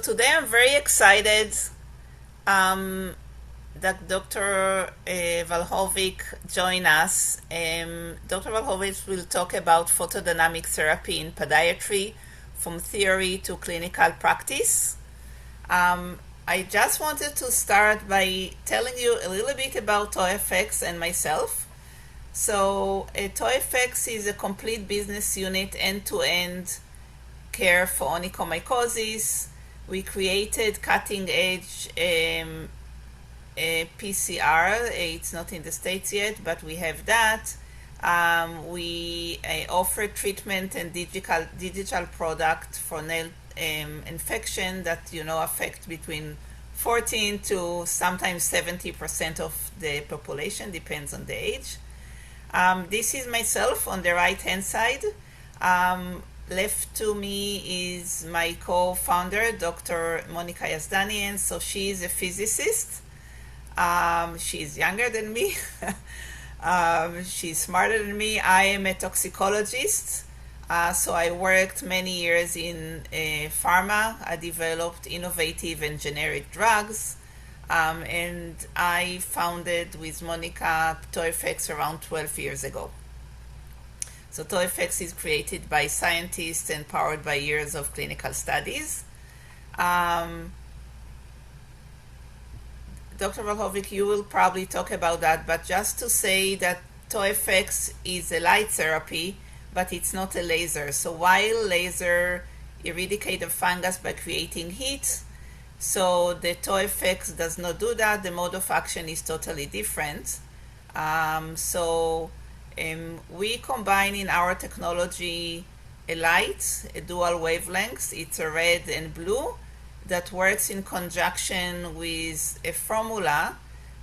today I'm very excited that Dr. Vlahovic joined us. Dr. Vlahovic will talk about photodynamic therapy in podiatry from theory to clinical practice. I just wanted to start by telling you a little bit about ToyFX and myself. So ToyFX is a complete business unit, end-to-end care for onychomycosis. We created cutting-edge PCR. It's not in the States yet, but we have that. We offer treatment and digital product for nail infection that affect between 14 to sometimes 70% of the population, depends on the age. This is myself on the right hand side. Left to me is my co-founder, Dr. Monica Yazdanian. So she is a physicist. She's younger than me. She's smarter than me. I am a toxicologist. So I worked many years in pharma. I developed innovative and generic drugs. And I founded with Monica ToyFX around 12 years ago. So ToyFX is created by scientists and powered by years of clinical studies. Dr. Vlahovic, you will probably talk about that, but just to say that ToyFX is a light therapy, but it's not a laser. So while laser eradicate the fungus by creating heat, so the ToyFX does not do that. The mode of action is totally different. We combine in our technology a light, a dual wavelengths. It's a red and blue that works in conjunction with a formula.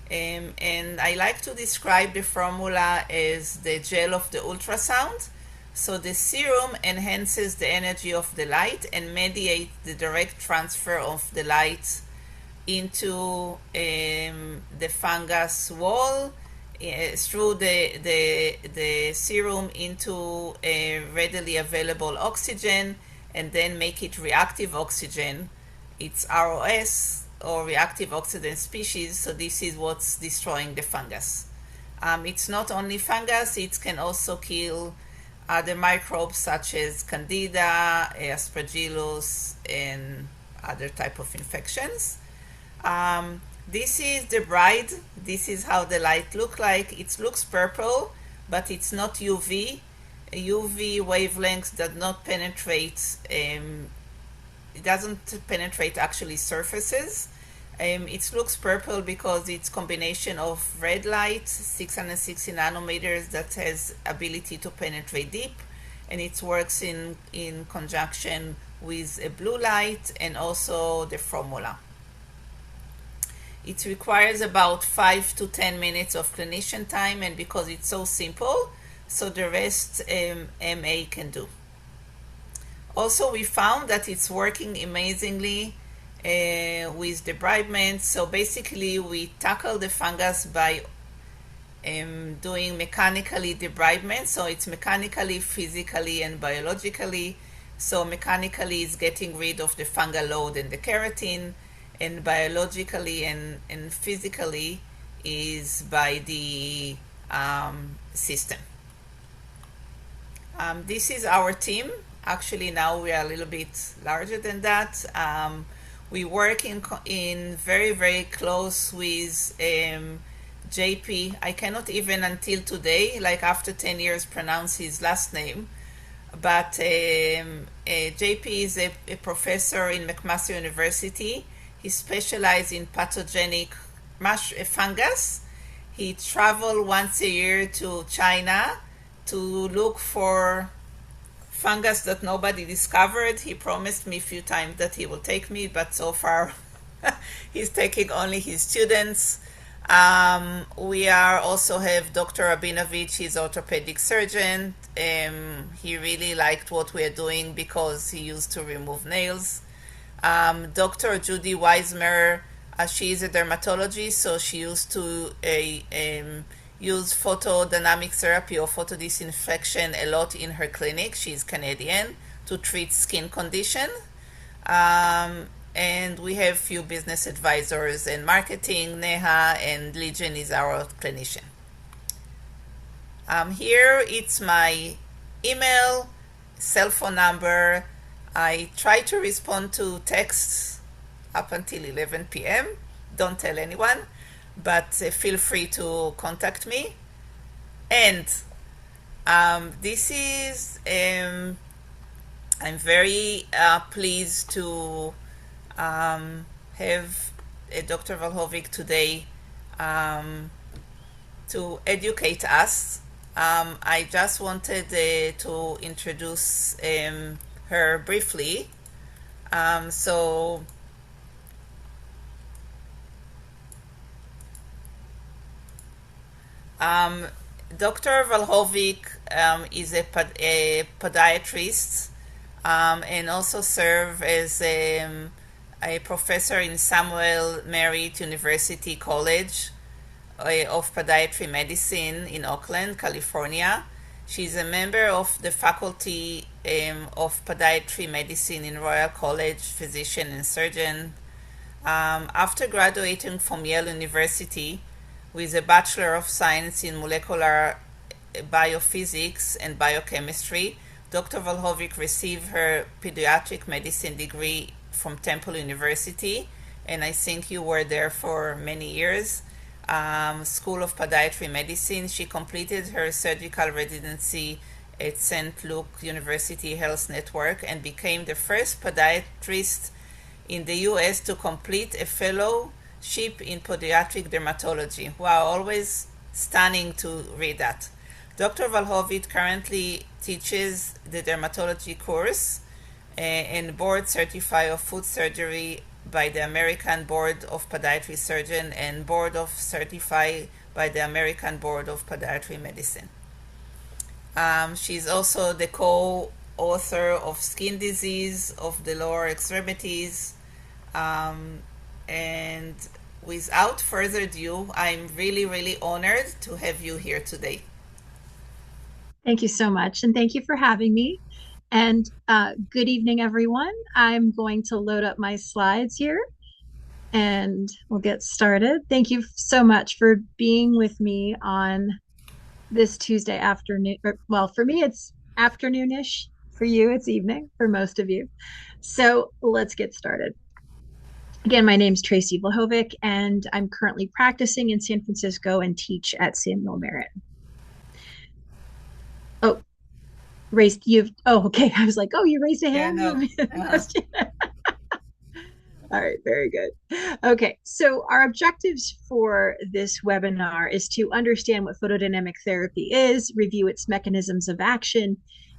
And I like to describe the formula as the gel of the ultrasound. So the serum enhances the energy of the light and mediates the direct transfer of the light into the fungus wall, through the serum into a readily available oxygen, and then make it reactive oxygen. It's ROS, or reactive oxygen species, so this is what's destroying the fungus. It's not only fungus, it can also kill other microbes such as Candida, Aspergillus, and other type of infections. This is the bride. This is how the light looks like. It looks purple, but it's not UV. UV wavelengths does not penetrate. It doesn't penetrate actually surfaces. It looks purple because it's combination of red light, 660 nanometers, that has ability to penetrate deep, and it works in conjunction with a blue light and also the formula. It requires about 5 to 10 minutes of clinician time, and because it's so simple, so the rest MA can do. Also, we found that it's working amazingly with debridement. So basically, we tackle the fungus by doing mechanically debridement. So it's mechanically, physically, and biologically. So mechanically, it's getting rid of the fungal load and the keratin, and biologically and physically is by the system. This is our team. Actually, now we are a little bit larger than that. We work in very, very close with JP. I cannot even until today, like after 10 years, pronounce his last name. But JP is a professor in McMaster University. He specializes in pathogenic fungus. He traveled once a year to China to look for fungus that nobody discovered. He promised me a few times that he will take me, but so far he's taking only his students. We also have Dr. Rabinovich. He's an orthopedic surgeon. He really liked what we are doing because he used to remove nails. Dr. Judy Weismer, she is a dermatologist, so she used to use photodynamic therapy or photodisinfection a lot in her clinic. She's Canadian, to treat skin condition. And and we have few business advisors and marketing, Neha, and Legion is our clinician. Here it's my email, cell phone number. I try to respond to texts up until 11 p.m. Don't tell anyone, but feel free to contact me. And this is, I'm very pleased to have Dr. Vlahovic today to educate us. I just wanted to introduce her briefly. So Dr. Vlahovic is a podiatrist and also serve as a professor in Samuel Merritt University College of Podiatry Medicine in Oakland, California. She's a member of the Faculty of Podiatry Medicine in Royal College, physician and surgeon. After graduating from Yale University with a Bachelor of Science in Molecular Biophysics and Biochemistry, Dr. Vlahovic received her pediatric medicine degree from Temple University, and I think you were there for many years. School of Podiatry Medicine. She completed her surgical residency at St. Luke University Health Network and became the first podiatrist in the US to complete a fellowship in podiatric dermatology. Wow, always stunning to read that. Dr. Vlahovic currently teaches the dermatology course and board certified of foot surgery by the American Board of Podiatry Surgeon and board of certified by the American Board of Podiatry Medicine. She's also the co-author of Skin Disease of the Lower Extremities. And without further ado, I'm really, really honored to have you here today. Thank you so much. And thank you for having me. And good evening, everyone. I'm going to load up my slides here and we'll get started. Thank you so much for being with me on this Tuesday afternoon. Well, for me, it's afternoonish. For you, it's evening for most of you. So let's get started. Again, my name is Tracey Vlahovic, and I'm currently practicing in San Francisco and teach at Samuel Merritt. Oh, okay. I was like, oh, you raised a Yeah, hand. no. All right, very good. Okay, so our objectives for this webinar is to understand what photodynamic therapy is, review its mechanisms of action,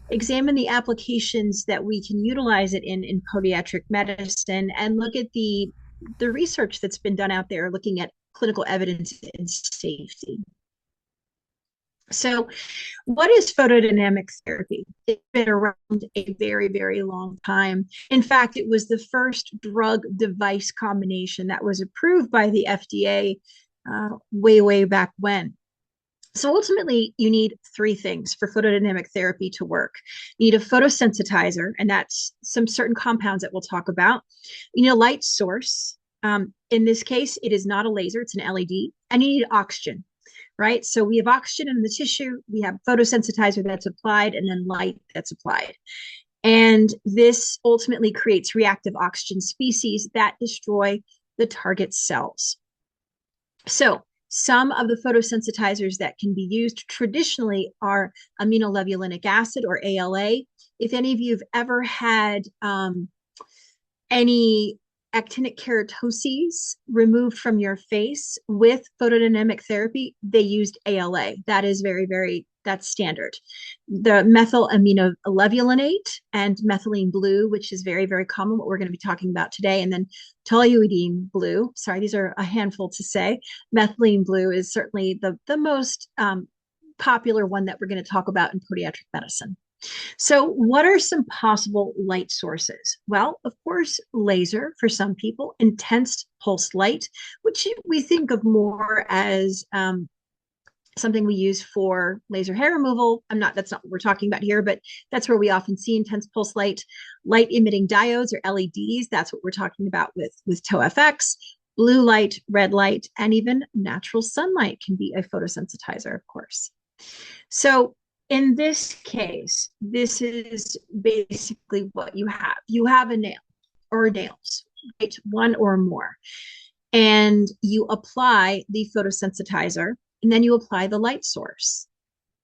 examine the applications that we can utilize it in podiatric medicine, and look at the research that's been done out there looking at clinical evidence and safety. So, what is photodynamic therapy? It's been around a very, very long time. In fact, it was the first drug device combination that was approved by the FDA way, way back when. So, ultimately, you need three things for photodynamic therapy to work. You need a photosensitizer, and that's some certain compounds that we'll talk about. You need a light source. In this case, it is not a laser, it's an LED, and you need oxygen. Right? So we have oxygen in the tissue, we have photosensitizer that's applied, and then light that's applied. And this ultimately creates reactive oxygen species that destroy the target cells. So some of the photosensitizers that can be used traditionally are aminolevulinic acid or ALA. If any of you have ever had any actinic keratoses removed from your face with photodynamic therapy, they used ALA. That is that's standard. The methyl aminolevulonate and methylene blue, which is very, very common, what we're going to be talking about today. And then toluidine blue. Sorry, these are a handful to say. Methylene blue is certainly the most popular one that we're going to talk about in podiatric medicine. So, what are some possible light sources? Well, of course, laser for some people, intense pulse light, which we think of more as something we use for laser hair removal. That's not what we're talking about here, but that's where we often see intense pulse light emitting diodes or LEDs. That's what we're talking about with TOFX. Blue light, red light, and even natural sunlight can be a photosensitizer, of course. So in this case, this is basically what you have. You have a nail or nails, right? One or more. And you apply the photosensitizer, and then you apply the light source.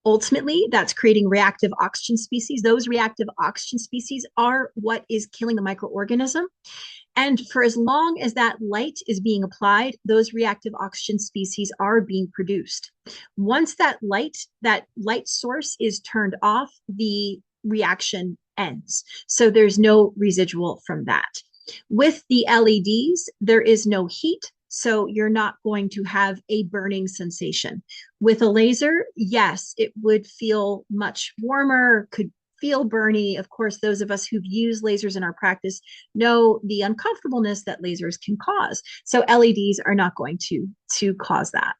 Ultimately, that's creating reactive oxygen species. Those reactive oxygen species are what is killing the microorganism. And for as long as that light is being applied, those reactive oxygen species are being produced. Once that light source is turned off, the reaction ends. So there's no residual from that. With the LEDs, there is no heat, so you're not going to have a burning sensation. With a laser, yes, it would feel much warmer, could feel burny. Of course, those of us who've used lasers in our practice know the uncomfortableness that lasers can cause. So LEDs are not going to cause that.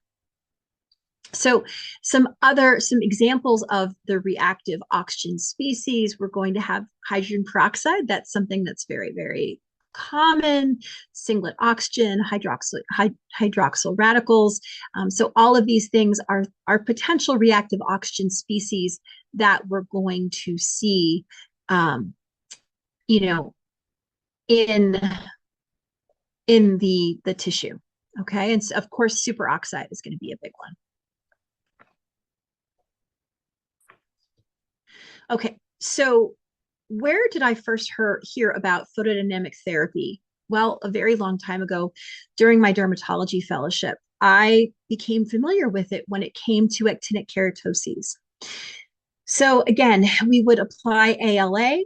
So some examples of the reactive oxygen species, we're going to have hydrogen peroxide. That's something that's very, very common, singlet oxygen, hydroxyl radicals. So all of these things are potential reactive oxygen species that we're going to see, you know, in the tissue. Okay, and so of course, superoxide is going to be a big one. Okay, so where did I first hear about photodynamic therapy? Well, a very long time ago during my dermatology fellowship, I became familiar with it when it came to actinic keratoses. So again, we would apply ALA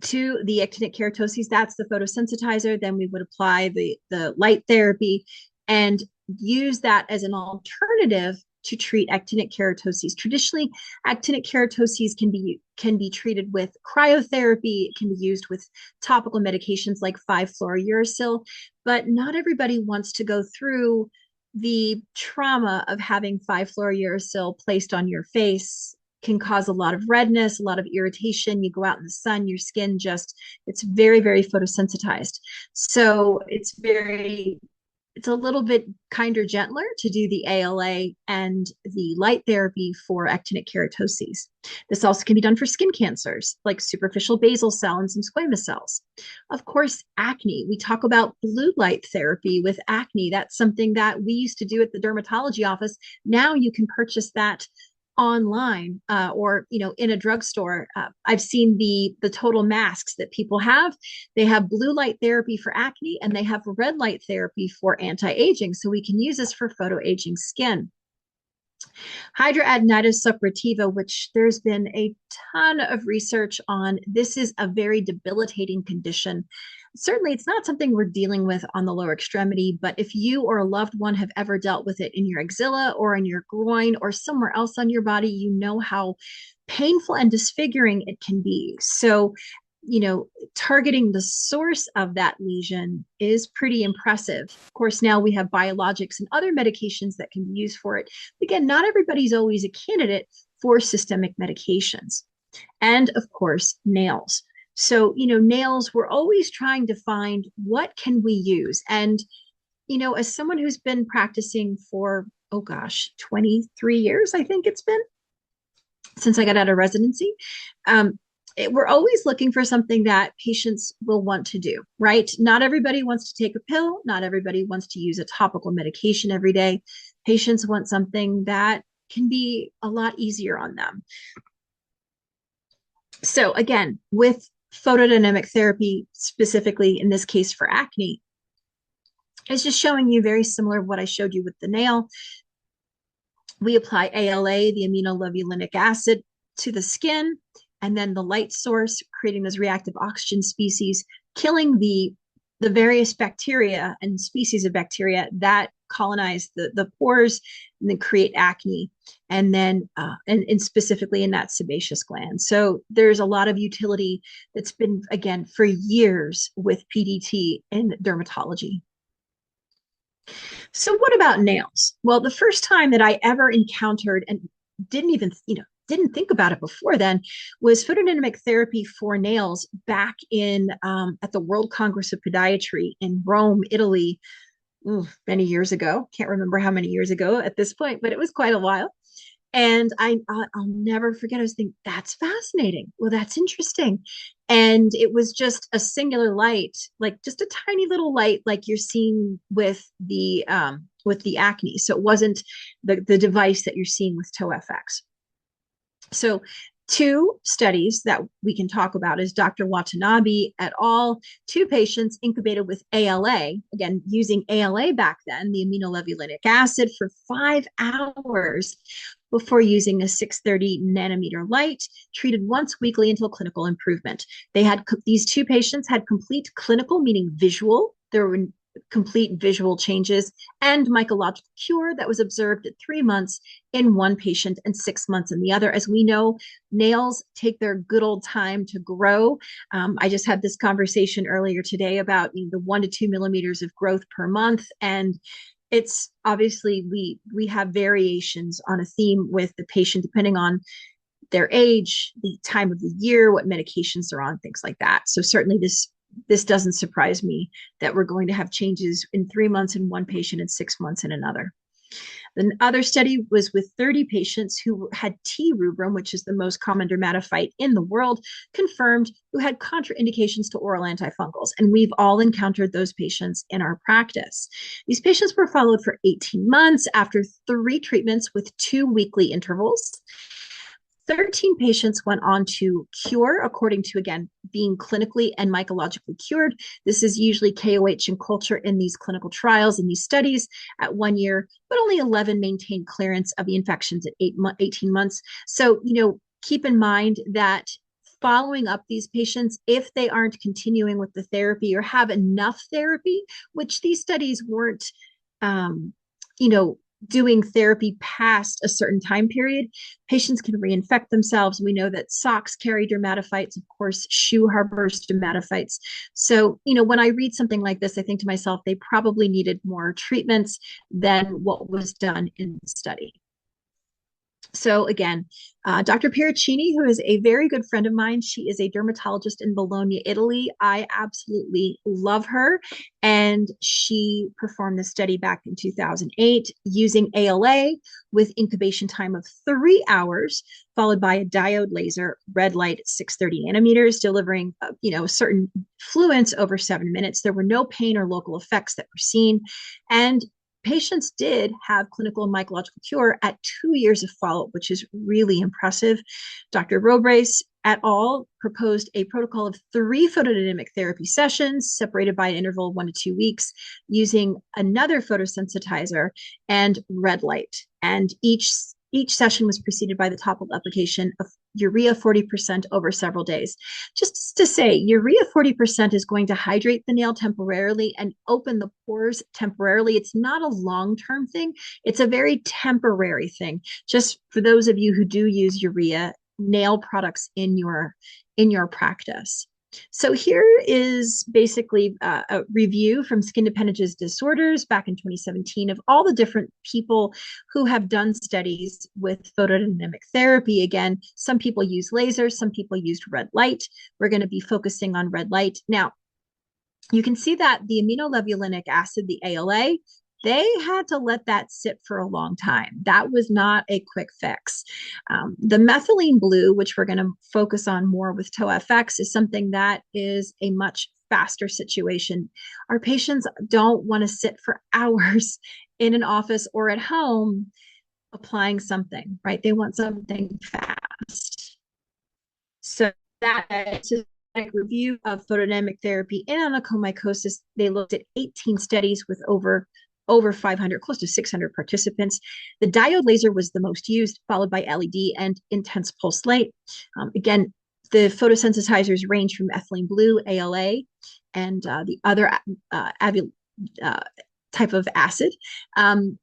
to the actinic keratoses. That's the photosensitizer. Then we would apply the light therapy and use that as an alternative to treat actinic keratoses. Traditionally, actinic keratoses can be treated with cryotherapy. It can be used with topical medications like 5-fluorouracil, but not everybody wants to go through the trauma of having 5-fluorouracil placed on your face. Can cause a lot of redness, a lot of irritation. You go out in the sun, your skin it's very, very photosensitized. So it's a little bit kinder, gentler to do the ALA and the light therapy for actinic keratoses. This also can be done for skin cancers like superficial basal cell and some squamous cells. Of course, acne. We talk about blue light therapy with acne. That's something that we used to do at the dermatology office. Now you can purchase that online or in a drugstore. I've seen the total masks that people have. They have blue light therapy for acne and they have red light therapy for anti-aging. So we can use this for photoaging skin. Hidradenitis suppurativa, which there's been a ton of research on. This is a very debilitating condition. Certainly, it's not something we're dealing with on the lower extremity, but if you or a loved one have ever dealt with it in your axilla or in your groin or somewhere else on your body, you know how painful and disfiguring it can be. So, targeting the source of that lesion is pretty impressive. Of course, now we have biologics and other medications that can be used for it. Again, not everybody's always a candidate for systemic medications. And of course, nails. So, nails, we're always trying to find what can we use. And, as someone who's been practicing for, 23 years, I think it's been since I got out of residency, we're always looking for something that patients will want to do, right? Not everybody wants to take a pill. Not everybody wants to use a topical medication every day. Patients want something that can be a lot easier on them. So again, with photodynamic therapy, specifically in this case for acne, it's just showing you very similar to what I showed you with the nail. We apply ALA, the aminolevulinic acid, to the skin, and then the light source, creating those reactive oxygen species, killing the various bacteria and species of bacteria that colonize the pores and then create acne, and then and specifically in that sebaceous gland. So there's a lot of utility that's been, again, for years with PDT in dermatology. So what about nails? Well, the first time that I ever encountered and didn't even, didn't think about it before then was photodynamic therapy for nails back in at the World Congress of Podiatry in Rome, Italy, many years ago. Can't remember how many years ago at this point, but it was quite a while. And I'll never forget. I was thinking, that's fascinating. Well, that's interesting. And it was just a singular light, like just a tiny little light, like you're seeing with the acne. So it wasn't the device that you're seeing with TOFX. So two studies that we can talk about is Dr. Watanabe et al. Two patients incubated with ALA, again, using ALA back then, the aminolevulinic acid, for 5 hours before using a 630 nanometer light, treated once weekly until clinical improvement. These two patients had complete clinical, meaning visual. There were complete visual changes and mycological cure that was observed at 3 months in one patient and 6 months in the other. As we know, nails take their good old time to grow. I just had this conversation earlier today about the 1 to 2 millimeters of growth per month, and it's obviously we have variations on a theme with the patient depending on their age, the time of the year, what medications they're on, things like that. So certainly this doesn't surprise me that we're going to have changes in 3 months in one patient and 6 months in another. The other study was with 30 patients who had T. rubrum, which is the most common dermatophyte in the world, confirmed, who had contraindications to oral antifungals. And we've all encountered those patients in our practice. These patients were followed for 18 months after 3 treatments with 2 weekly intervals. 13 patients went on to cure, according to, again, being clinically and mycologically cured. This is usually KOH and culture in these clinical trials, in these studies at 1 year, but only 11 maintained clearance of the infections at 18 months. So, keep in mind that following up these patients, if they aren't continuing with the therapy or have enough therapy, which these studies weren't, you know, doing therapy past a certain time period, patients can reinfect themselves. We know that socks carry dermatophytes, of course, shoe harbors dermatophytes. So, when I read something like this, I think to myself, they probably needed more treatments than what was done in the study. So again, Dr. Piericini, who is a very good friend of mine, she is a dermatologist in Bologna, Italy. I absolutely love her. And she performed the study back in 2008 using ALA with incubation time of 3 hours, followed by a diode laser red light at 630 nanometers, delivering a certain fluence over 7 minutes. There were no pain or local effects that were seen. And patients did have clinical and mycological cure at 2 years of follow-up, which is really impressive. Dr. Robrace et al. Proposed a protocol of 3 photodynamic therapy sessions separated by an interval of 1 to 2 weeks using another photosensitizer and red light. And each session was preceded by the topical application of urea 40% over several days. Just to say, urea 40% is going to hydrate the nail temporarily and open the pores temporarily. It's not a long-term thing. It's a very temporary thing. Just for those of you who do use urea nail products in your practice. So here is basically a review from Skin Appendages Disorders back in 2017 of all the different people who have done studies with photodynamic therapy. Again, some people use lasers, some people used red light. We're going to be focusing on red light. Now, you can see that the aminolevulinic acid, the ALA, they had to let that sit for a long time. That was not a quick fix. The methylene blue, which we're going to focus on more with TOFX, is something that is a much faster situation. Our patients don't want to sit for hours in an office or at home applying something, right? They want something fast. So that is a review of photodynamic therapy in onychomycosis. They looked at 18 studies with over 500, close to 600 participants. The diode laser was the most used, followed by LED and intense pulse light. Again, the photosensitizers range from ethylene blue, ALA, and the other type of acid.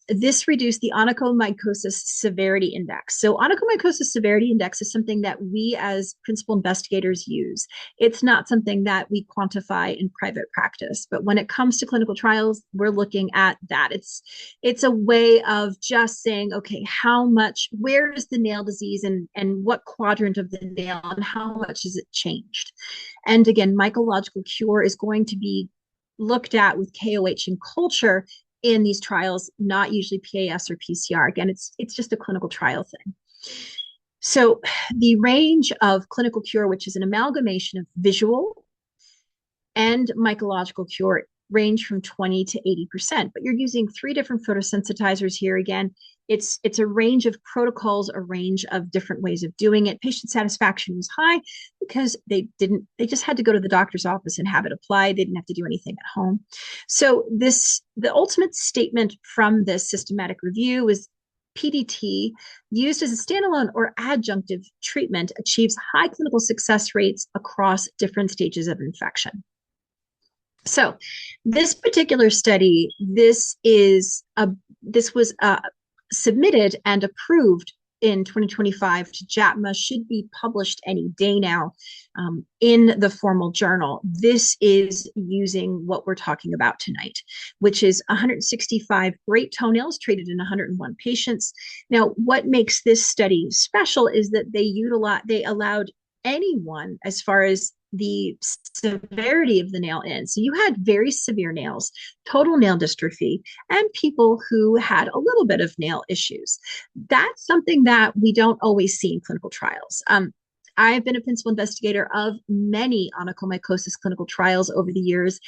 This reduced the onychomycosis severity index. So onychomycosis severity index is something that we as principal investigators use. It's not something that we quantify in private practice, but when it comes to clinical trials, we're looking at that. It's a way of just saying, okay, how much, where is the nail disease and what quadrant of the nail and how much has it changed? And again, mycological cure is going to be looked at with KOH and culture in these trials, not usually PAS or PCR. Again, it's just a clinical trial thing. So the range of clinical cure, which is an amalgamation of visual and mycological cure, range from 20 to 80%, but you're using 3 different photosensitizers here. Again, it's a range of protocols, a range of different ways of doing it. Patient satisfaction was high because they just had to go to the doctor's office and have it applied. They didn't have to do anything at home. So the ultimate statement from this systematic review is PDT used as a standalone or adjunctive treatment achieves high clinical success rates across different stages of infection. So this particular study, this was submitted and approved in 2025 to JATMA, should be published any day now in the formal journal. This is using what we're talking about tonight, which is 165 great toenails treated in 101 patients. Now, what makes this study special is that they allowed anyone, as far as the severity of the nail in. So you had very severe nails, total nail dystrophy, and people who had a little bit of nail issues. That's something that we don't always see in clinical trials. I've been a principal investigator of many onychomycosis clinical trials over the years,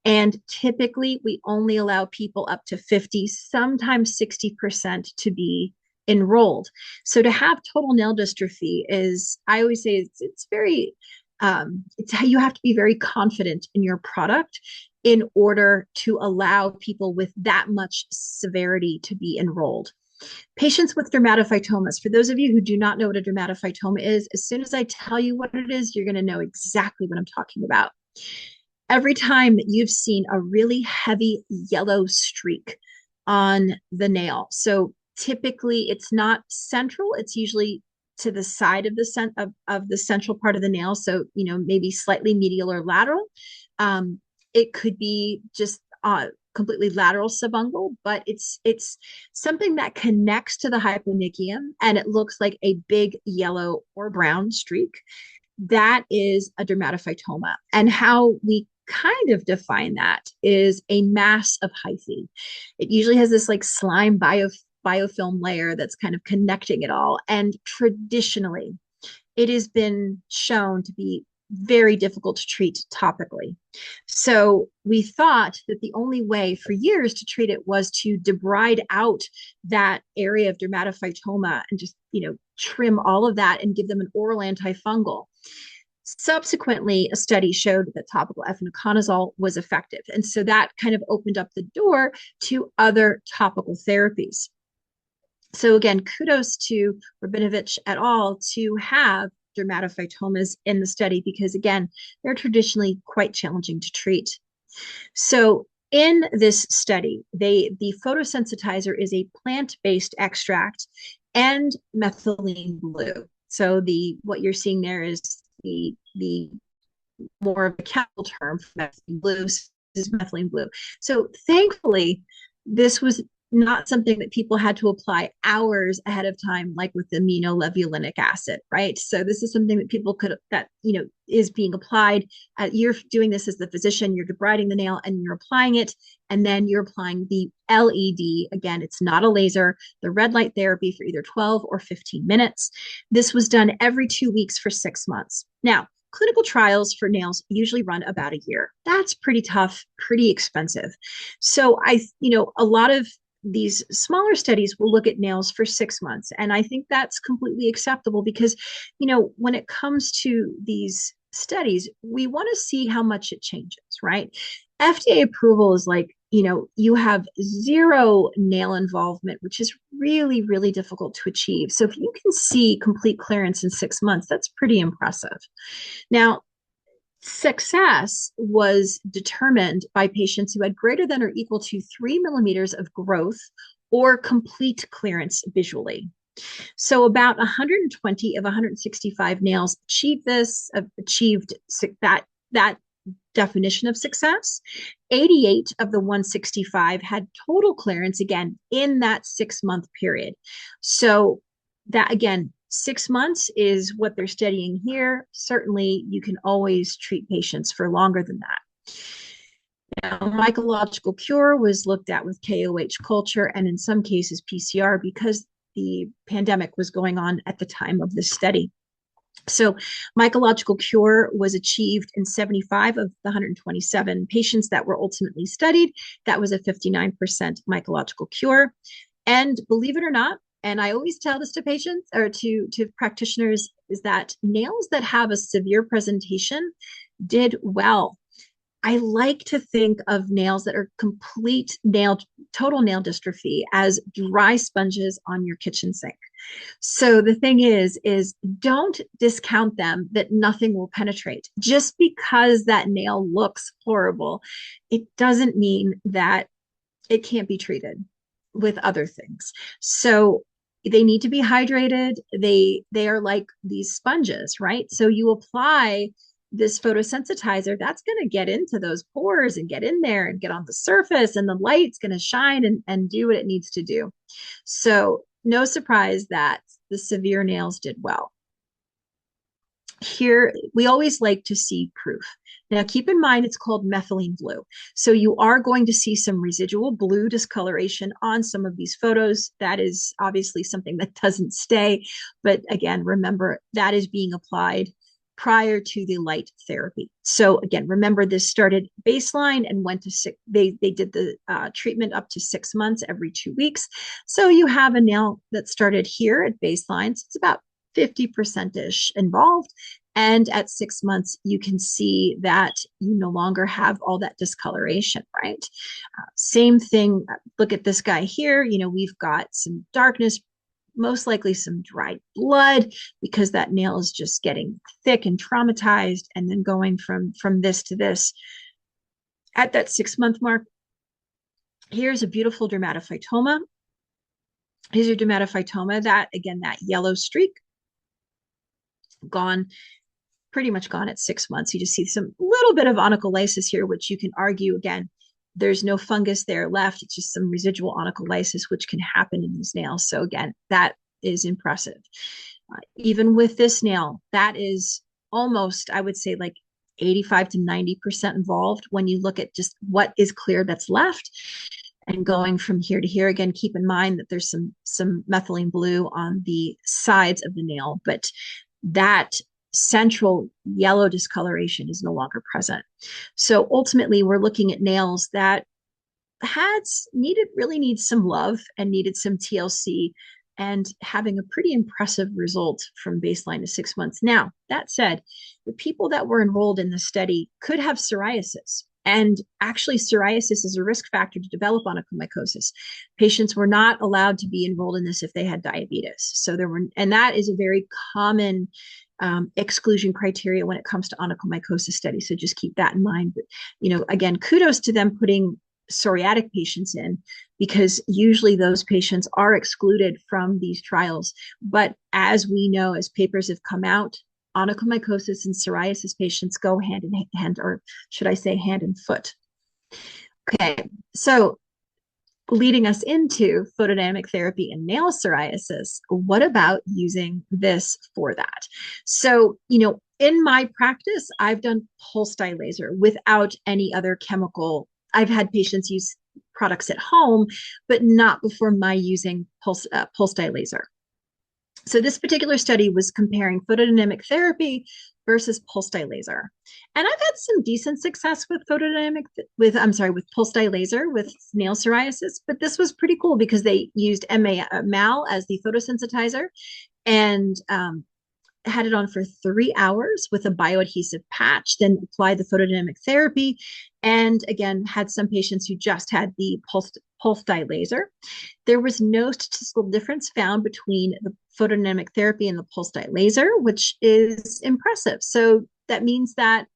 and typically we only allow people up to 50, sometimes 60% to be enrolled. So to have total nail dystrophy is, I always say, it's very it's how you have to be very confident in your product in order to allow people with that much severity to be enrolled. Patients with dermatophytomas, for those of you who do not know what a dermatophytoma is, as soon as I tell you what it is, you're going to know exactly what I'm talking about. Every time that you've seen a really heavy yellow streak on the nail, so typically it's not central, it's usually to the side of the central part of the nail, so maybe slightly medial or lateral. It could be just completely lateral subungual, but it's something that connects to the hyponychium and it looks like a big yellow or brown streak. That is a dermatophytoma. And how we kind of define that is a mass of hyphae. It usually has this like slime biofilm layer that's kind of connecting it all. And traditionally, it has been shown to be very difficult to treat topically. So we thought that the only way for years to treat it was to debride out that area of dermatophytoma and just, trim all of that and give them an oral antifungal. Subsequently, a study showed that topical efinaconazole was effective. And so that kind of opened up the door to other topical therapies. So again, kudos to Rabinovich et al. To have dermatophytomas in the study because, again, they're traditionally quite challenging to treat. So in this study, the photosensitizer is a plant-based extract and methylene blue. So what you're seeing there is the more of a chemical term for methylene blue. This is methylene blue. So thankfully, this was not something that people had to apply hours ahead of time, like with the aminolevulinic acid, right? So this is something that people is being applied. You're doing this as the physician, you're debriding the nail and you're applying it, and then you're applying the LED. Again, it's not a laser, the red light therapy for either 12 or 15 minutes. This was done every 2 weeks for 6 months. Now, clinical trials for nails usually run about a year. That's pretty tough, pretty expensive. So a lot of these smaller studies will look at nails for 6 months. And I think that's completely acceptable because, when it comes to these studies, we want to see how much it changes, right? FDA approval is like, you have zero nail involvement, which is really, really difficult to achieve. So if you can see complete clearance in 6 months, that's pretty impressive. Now, Success was determined by patients who had greater than or equal to 3 millimeters of growth or complete clearance visually. So about 120 of 165 nails achieved that definition of success. 88 of the 165 had total clearance again in that 6 month period. So that again, 6 months is what they're studying here. Certainly, you can always treat patients for longer than that. Now, mycological cure was looked at with KOH culture and in some cases PCR because the pandemic was going on at the time of this study. So, mycological cure was achieved in 75 of the 127 patients that were ultimately studied. That was a 59% mycological cure. And believe it or not, and I always tell this to patients or to practitioners, is that nails that have a severe presentation did well. I like to think of nails that are total nail dystrophy as dry sponges on your kitchen sink. So the thing is don't discount them that nothing will penetrate. Just because that nail looks horrible, it doesn't mean that it can't be treated with other things. So they need to be hydrated. They are like these sponges, right? So you apply this photosensitizer, that's going to get into those pores and get in there and get on the surface, and the light's going to shine and do what it needs to do. So no surprise that the severe nails did well. Here, we always like to see proof. Now, keep in mind, it's called methylene blue. So you are going to see some residual blue discoloration on some of these photos. That is obviously something that doesn't stay. But again, remember, that is being applied prior to the light therapy. So again, remember, this started baseline and went to they did the treatment up to 6 months every 2 weeks. So you have a nail that started here at baseline. So it's about 50%-ish involved. And at 6 months, you can see that you no longer have all that discoloration, right? Same thing. Look at this guy here. We've got some darkness, most likely some dried blood, because that nail is just getting thick and traumatized, and then going from this to this. At that 6 month mark, here's a beautiful dermatophytoma. Here's your dermatophytoma. That, again, that yellow streak, gone, pretty much gone at 6 months. You just see some little bit of onychomycosis here, which you can argue, again, there's no fungus there left. It's just some residual onychomycosis, which can happen in these nails. So again, that is impressive. Even with this nail, that is almost, I would say, like 85 to 90% involved when you look at just what is clear that's left. And going from here to here, again, keep in mind that there's some methylene blue on the sides of the nail, but that central yellow discoloration is no longer present. So ultimately, we're looking at nails that really needs some love and needed some TLC, and having a pretty impressive result from baseline to 6 months. Now, that said, the people that were enrolled in the study could have psoriasis. And actually, psoriasis is a risk factor to develop onychomycosis. Patients were not allowed to be enrolled in this if they had diabetes. And that is a very common exclusion criteria when it comes to onychomycosis studies. So just keep that in mind. But, again, kudos to them putting psoriatic patients in, because usually those patients are excluded from these trials. But as we know, as papers have come out, onychomycosis and psoriasis patients go hand in hand, or should I say hand and foot. Okay, so leading us into photodynamic therapy and nail psoriasis, what about using this for that? So, in my practice, I've done pulse dye laser without any other chemical. I've had patients use products at home, but not before my using pulse dye laser. So this particular study was comparing photodynamic therapy versus pulse dye laser. And I've had some decent success with with pulse dye laser with nail psoriasis, but this was pretty cool because they used MAL as the photosensitizer, and had it on for 3 hours with a bioadhesive patch, then applied the photodynamic therapy, and again, had some patients who just had the pulse dye laser. There was no statistical difference found between the photodynamic therapy and the pulse dye laser, which is impressive. So that means that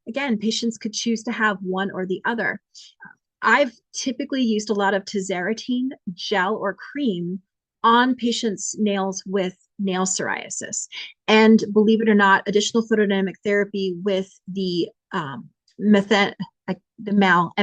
again, patients could choose to have one or the other. I've typically used a lot of tazarotene gel or cream on patients' nails with nail psoriasis. And believe it or not, additional photodynamic therapy with the methen, the MAL,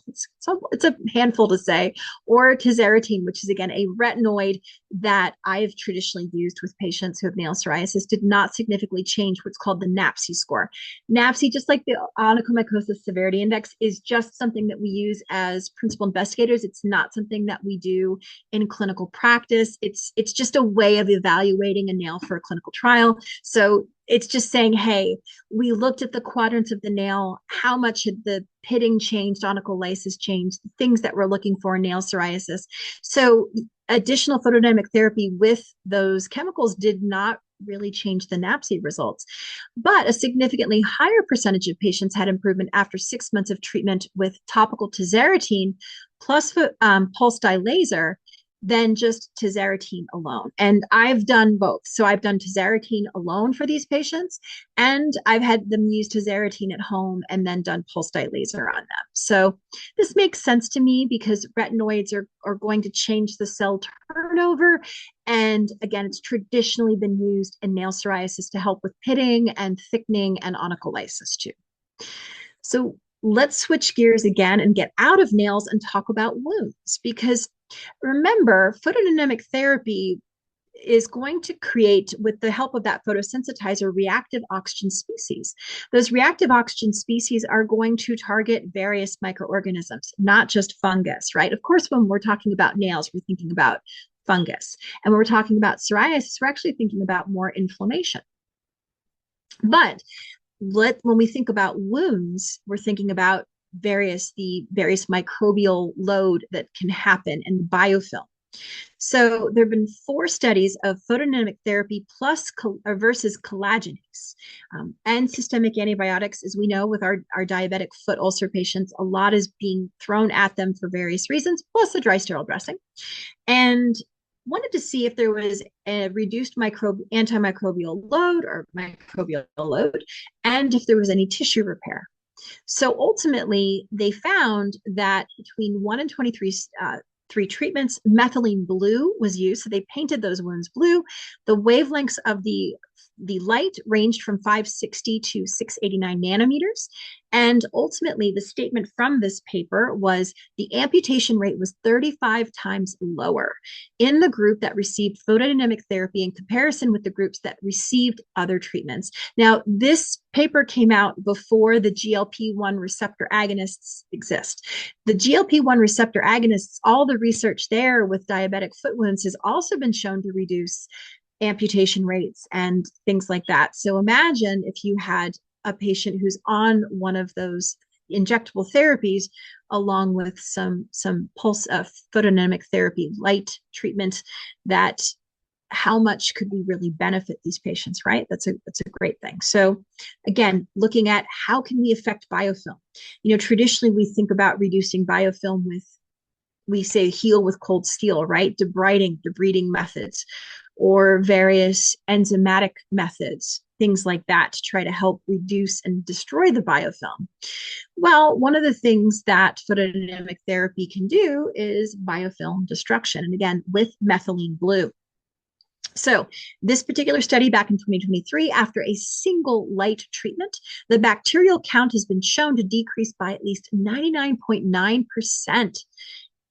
it's a handful to say, or tazarotene, which is again a retinoid that I've traditionally used with patients who have nail psoriasis, did not significantly change what's called the NAPSI score. NAPSI, just like the onychomycosis severity index, is just something that we use as principal investigators. It's not something that we do in clinical practice. It's just a way of evaluating a nail for a clinical trial. So it's just saying, hey, we looked at the quadrants of the nail, how much had the pitting changed, onycholysis changed, things that we're looking for in nail psoriasis. So additional photodynamic therapy with those chemicals did not really change the NAPSI results. But a significantly higher percentage of patients had improvement after 6 months of treatment with topical tazarotene plus pulse dye laser than just tazarotene alone. And I've done both. So I've done tazarotene alone for these patients, and I've had them use tazarotene at home and then done pulse dye laser on them. So this makes sense to me because retinoids are going to change the cell turnover. And again, it's traditionally been used in nail psoriasis to help with pitting and thickening and onycholysis too. So let's switch gears again and get out of nails and talk about wounds, because remember, photodynamic therapy is going to create, with the help of that photosensitizer, reactive oxygen species. Those reactive oxygen species are going to target various microorganisms, not just fungus, right? Of course, when we're talking about nails, we're thinking about fungus. And when we're talking about psoriasis, we're actually thinking about more inflammation. But when we think about wounds, we're thinking about the various microbial load that can happen and biofilm. So there have been 4 studies of photodynamic therapy plus versus collagenase and systemic antibiotics. As we know, with our diabetic foot ulcer patients, a lot is being thrown at them for various reasons, plus the dry sterile dressing. And wanted to see if there was a reduced antimicrobial load or microbial load, and if there was any tissue repair. So ultimately, they found that between 1 and 23 treatments, methylene blue was used. So they painted those wounds blue. The wavelengths of the light ranged from 560 to 689 nanometers. And ultimately, the statement from this paper was the amputation rate was 35 times lower in the group that received photodynamic therapy in comparison with the groups that received other treatments. Now, this paper came out before the GLP-1 receptor agonists exist. The GLP-1 receptor agonists, all the research there with diabetic foot wounds has also been shown to reduce amputation rates and things like that. So imagine if you had a patient who's on one of those injectable therapies along with some pulse photodynamic therapy light treatment, that how much could we really benefit these patients, right? That's a great thing. So again, looking at how can we affect biofilm. Traditionally we think about reducing biofilm with, we say heal with cold steel, right? Debriding methods, or various enzymatic methods, things like that, to try to help reduce and destroy the biofilm. Well, one of the things that photodynamic therapy can do is biofilm destruction, and again, with methylene blue. So this particular study back in 2023, after a single light treatment, the bacterial count has been shown to decrease by at least 99.9%.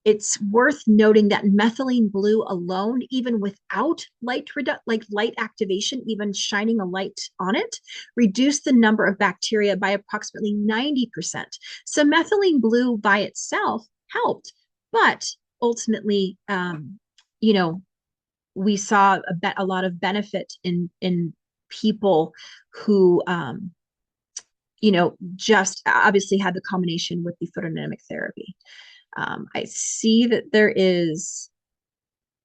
It's worth noting that methylene blue alone, even without light activation, even shining a light on it, reduced the number of bacteria by approximately 90%. So methylene blue by itself helped, but ultimately, we saw a lot of benefit in people who, just obviously had the combination with the photodynamic therapy. I see that there is,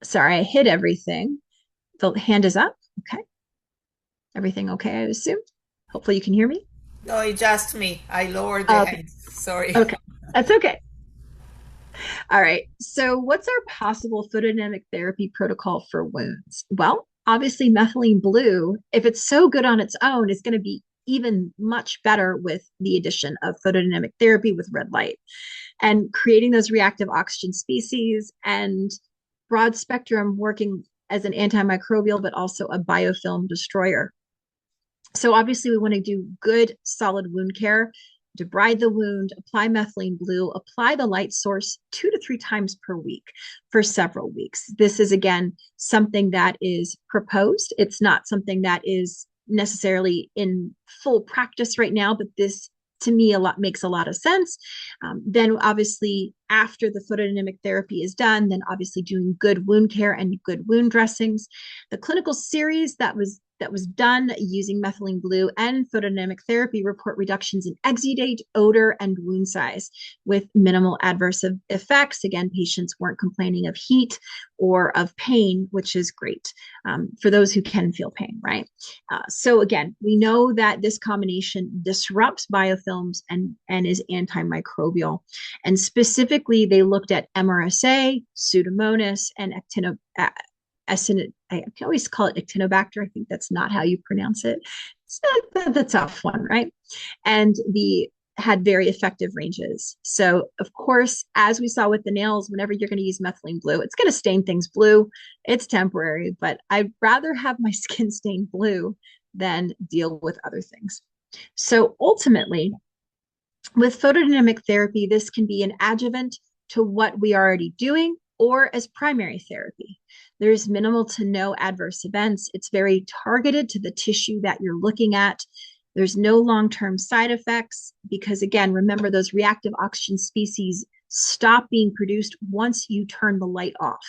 sorry, I hit everything. The hand is up. Okay. Everything okay, I assume? Hopefully you can hear me. No, it's just me. I lowered the Okay. hand. Sorry. Okay. That's okay. All right. So what's our possible photodynamic therapy protocol for wounds? Well, obviously methylene blue, if it's so good on its own, is going to be even much better with the addition of photodynamic therapy with red light and creating those reactive oxygen species and broad spectrum working as an antimicrobial, but also a biofilm destroyer. So obviously we want to do good solid wound care, debride the wound, apply methylene blue, apply the light source 2 to 3 times per week for several weeks. This is again something that is proposed. It's not something that is necessarily in full practice right now, but this to me makes a lot of sense. Then obviously after the photodynamic therapy is done, then obviously doing good wound care and good wound dressings. The clinical series that was done using methylene blue and photodynamic therapy report reductions in exudate, odor, and wound size with minimal adverse effects. Again, patients weren't complaining of heat or of pain, which is great for those who can feel pain, right? So again, we know that this combination disrupts biofilms and is antimicrobial. And specifically, they looked at MRSA, Pseudomonas, and I can always call it Actinobacter. I think that's not how you pronounce it. So that's a tough one, right? And the had very effective ranges. So of course, as we saw with the nails, whenever you're going to use methylene blue, it's going to stain things blue. It's temporary, but I'd rather have my skin stained blue than deal with other things. So ultimately, with photodynamic therapy, this can be an adjuvant to what we are already doing or as primary therapy. There's minimal to no adverse events. It's very targeted to the tissue that you're looking at. There's no long-term side effects because, again, remember those reactive oxygen species stop being produced once you turn the light off.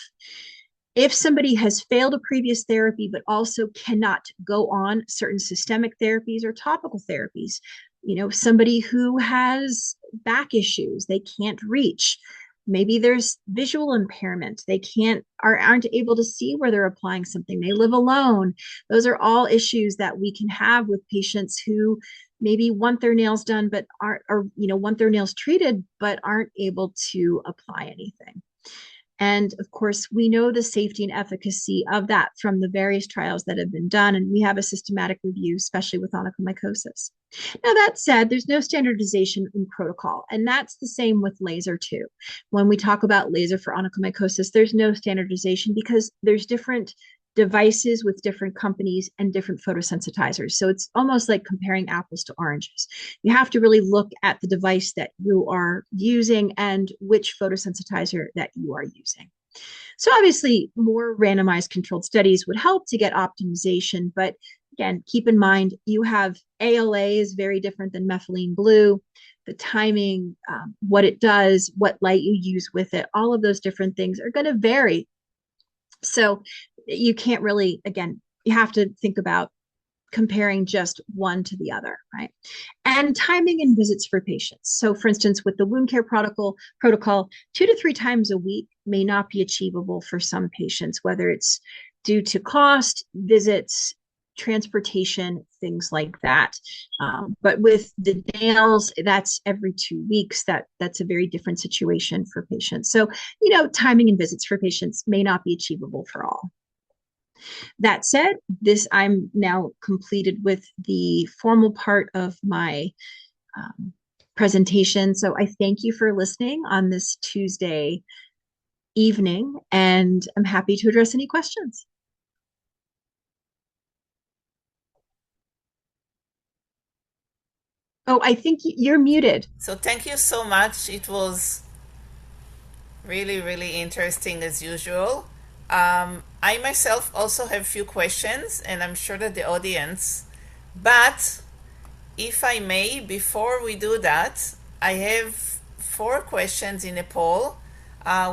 If somebody has failed a previous therapy but also cannot go on certain systemic therapies or topical therapies, somebody who has back issues, they can't reach. Maybe there's visual impairment. They aren't able to see where they're applying something. They live alone. Those are all issues that we can have with patients who maybe want their nails done, but want their nails treated, but aren't able to apply anything. And of course, we know the safety and efficacy of that from the various trials that have been done. And we have a systematic review, especially with onychomycosis. Now, that said, there's no standardization in protocol. And that's the same with laser too. When we talk about laser for onychomycosis, there's no standardization because there's different devices with different companies and different photosensitizers. So it's almost like comparing apples to oranges. You have to really look at the device that you are using and which photosensitizer that you are using. So obviously, more randomized controlled studies would help to get optimization, but again, keep in mind you have ALA is very different than methylene blue. The timing, what it does, what light you use with it, all of those different things are going to vary. So you can't really, again, you have to think about comparing just one to the other, right? And timing and visits for patients. So for instance, with the wound care protocol, 2 to 3 times a week may not be achievable for some patients, whether it's due to cost, visits, transportation, things like that. But with the nails, that's every 2 weeks. That's a very different situation for patients. So, timing and visits for patients may not be achievable for all. That said, I'm now completed with the formal part of my presentation. So I thank you for listening on this Tuesday evening, and I'm happy to address any questions. Oh, I think you're muted. So thank you so much. It was really, really interesting as usual. I myself also have a few questions, and I'm sure that the audience. But if I may, before we do that, I have 4 questions in a poll.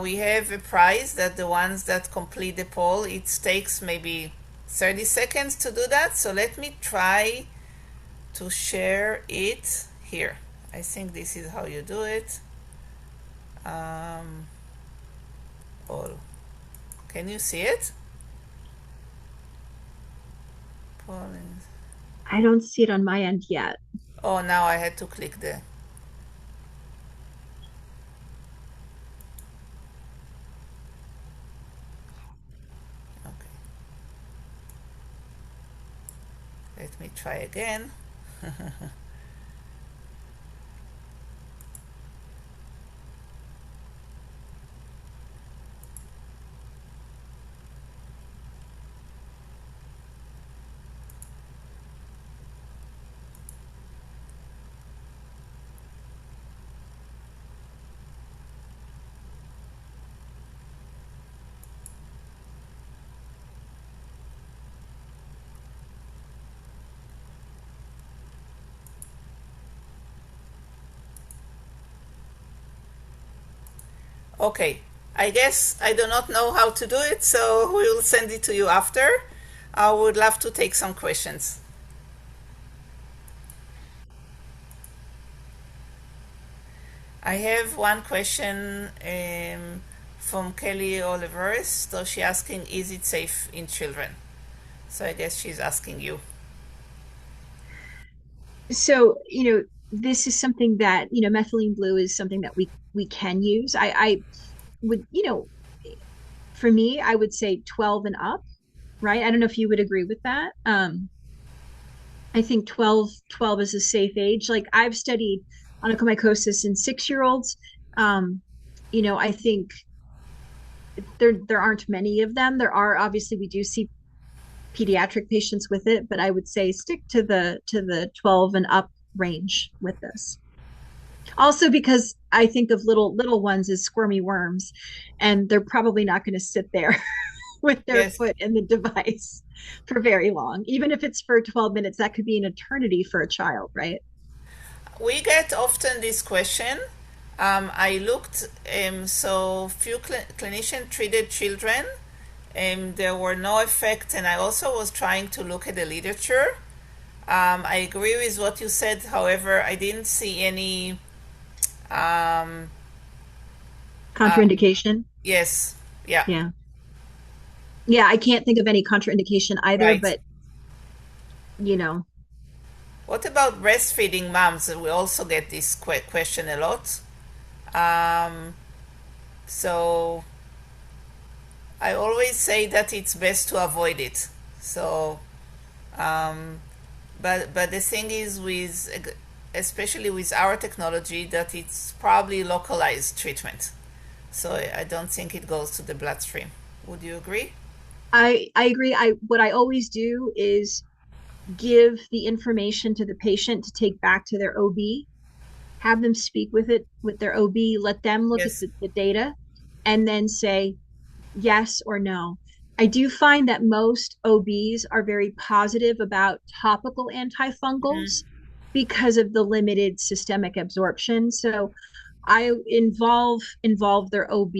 We have a prize that the ones that complete the poll, it takes maybe 30 seconds to do that. So let me try to share it here. I think this is how you do it. Poll. Can you see it? I don't see it on my end yet. Oh, now I had to click the. Okay. Let me try again. Okay, I guess I do not know how to do it, so we will send it to you after. I would love to take some questions. I have one question from Kelly Oliveris. So she's asking, is it safe in children? So I guess she's asking you. So, this is something that, methylene blue is something that we can use. I would, for me, I would say 12 and up, right? I don't know if you would agree with that. I think 12 is a safe age. Like I've studied onychomycosis in 6-year-olds. I think there aren't many of them. There are, obviously we do see pediatric patients with it, but I would say stick to the 12 and up range with this. Also because I think of little ones as squirmy worms, and they're probably not going to sit there with their Yes, foot in the device for very long. Even if it's for 12 minutes, that could be an eternity for a child, right? we get often this question. I looked, so few clinician treated children, and there were no effects, and I also was trying to look at the literature. I agree with what you said. However, I didn't see any. Um, Contraindication. yes, yeah, Yeah. Yeah, I can't think of any contraindication either, right. but you know, What about breastfeeding moms? We also get this question a lot. Um, so I always say that it's best to avoid it. So, um, but the thing is with especially with our technology that it's probably localized treatment. So I don't think it goes to the bloodstream. Would you agree? I agree. I what I always do is give the information to the patient to take back to their OB, have them speak with it with their OB, let them look at Yes. the data, and then say yes or no. I do find that most OBs are very positive about topical antifungals because of the limited systemic absorption. So I involve their OB.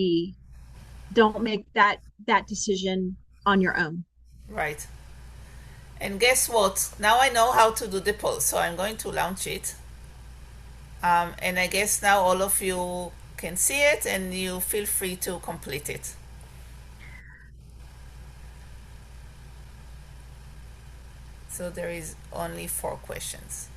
Don't make that decision on your own. Right. And guess what? Now I know how to do the poll, so I'm going to launch it. And I guess now all of you can see it and you feel free to complete it. So there is only 4 questions.